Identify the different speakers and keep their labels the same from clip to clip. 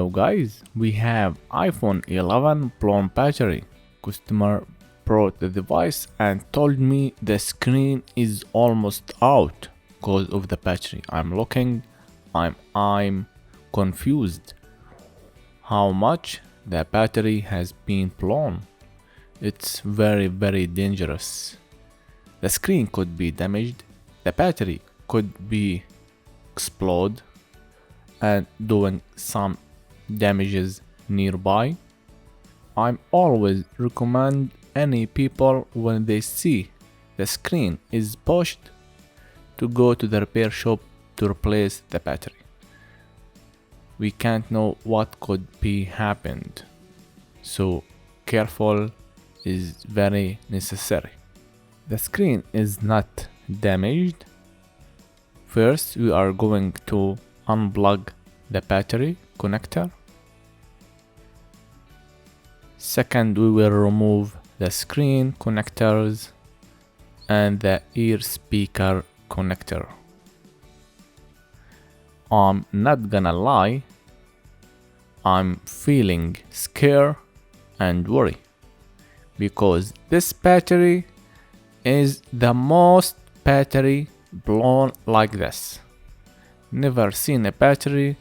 Speaker 1: Hello guys, we have iPhone 11 blown battery. Customer brought the device and told me the screen is almost out because of the battery. I'm looking, I'm confused. How much the battery has been blown? It's very dangerous. The screen could be damaged, the battery could be explode and doing some damages nearby. I'm always recommend any people when they see the screen is pushed to go to the repair shop to replace the battery. We can't know what could be happened, so careful is very necessary. The screen is not damaged. First, we are going to unplug the battery connector. Second, we will remove the screen connectors and the ear speaker connector. I'm not gonna lie, I'm feeling scared and worried because this battery is the most battery blown like this. Never seen a battery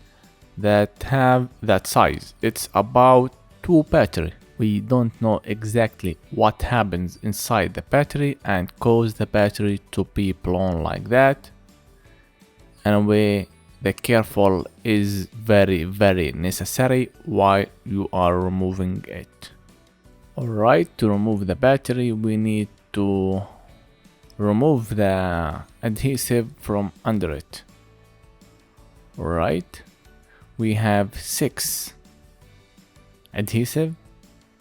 Speaker 1: that have that size. It's about 2 battery. We don't know exactly what happens inside the battery and cause the battery to be blown like that. Anyway, the careful is very necessary while you are removing it. Alright, to remove the battery we need to remove the adhesive from under it. Alright, we have 6 adhesive,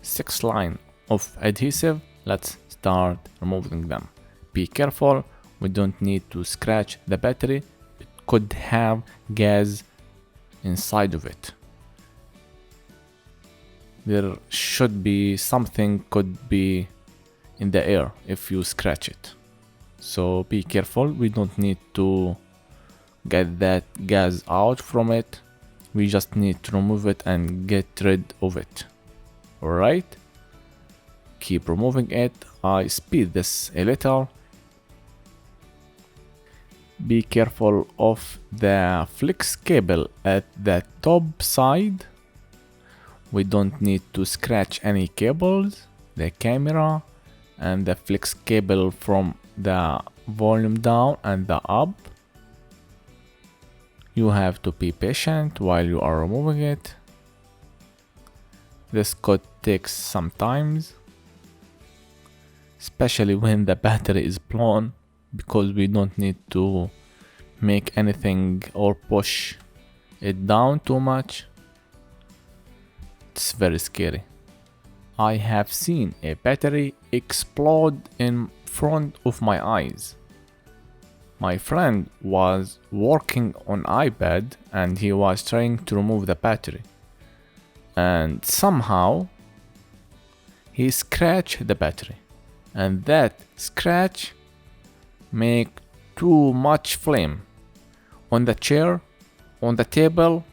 Speaker 1: 6 line of adhesive. Let's start removing them. Be careful, we don't need to scratch the battery. It could have gas inside of it. There should be something could be in the air if you scratch it. So be careful, we don't need to get that gas out from it. We just need to remove it and get rid of it. Alright, keep removing it. I speed this a little. Be careful of the flex cable at the top side. We don't need to scratch any cables. The camera and the flex cable from the volume down and the up. You have to be patient while you are removing it. This could take some time, especially when the battery is blown, because we don't need to make anything or push it down too much. It's very scary. I have seen a battery explode in front of my eyes. My friend was working on iPad and he was trying to remove the battery. And somehow he scratched the battery. And that scratch make too much flame. On the chair, on the table,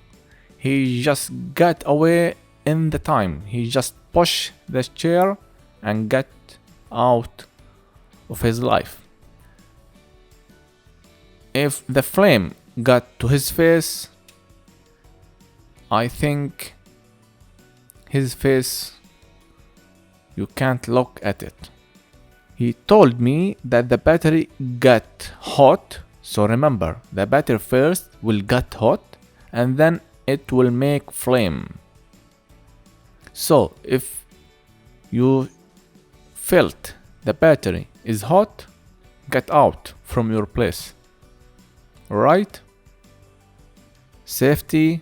Speaker 1: he just got away in the time. He just pushed the chair and got out of his life. If the flame got to his face, I think his face, you can't look at it. He told me that the battery got hot. So remember, the battery first will get hot and then it will make flame. So if you felt the battery is hot, get out from your place. Alright? Safety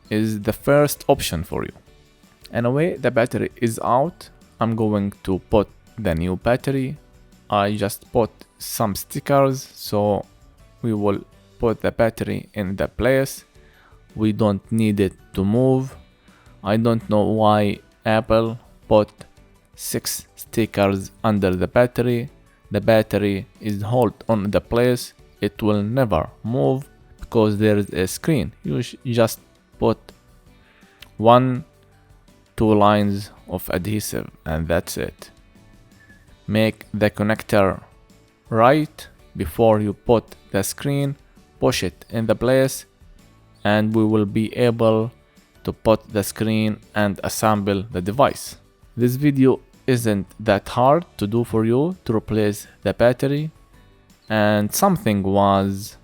Speaker 1: is the first option for you. Anyway, the battery is out. I'm going to put the new battery. I just put some stickers, so we will put the battery in the place. We don't need it to move. I don't know why Apple put 6 stickers under the battery. The battery is held on the place. It will never move because there is a screen. You just put 2 lines of adhesive, and that's it. Make the connector right before you put the screen, push it in the place, and we will be able to put the screen and assemble the device. This video isn't that hard to do for you to replace the battery, and something was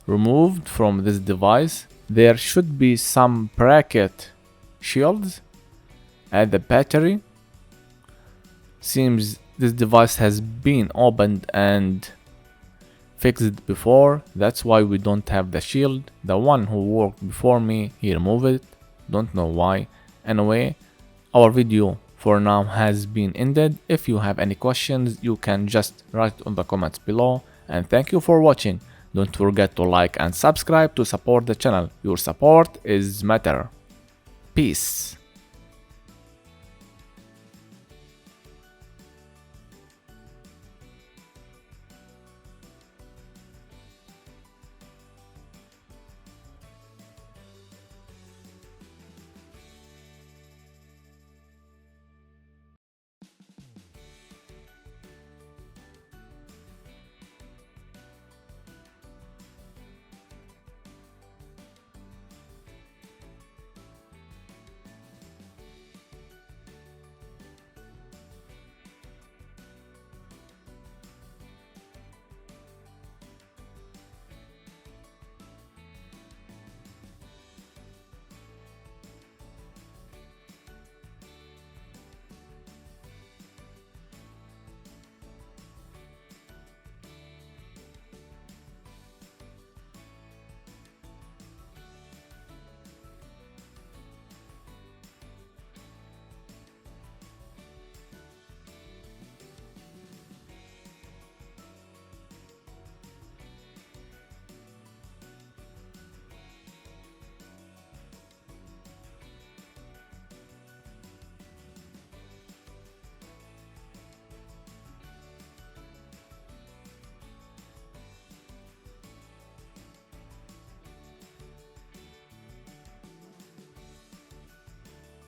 Speaker 1: removed from this device. There should be some bracket shields at the battery. Seems this device has been opened and fixed before, that's why we don't have the shield. The one who worked before me, he removed it, don't know why. Anyway, our video for now has been ended. If you have any questions, you can just write on the comments below, and thank you for watching. Don't forget to like and subscribe to support the channel. Your support is matter. Peace.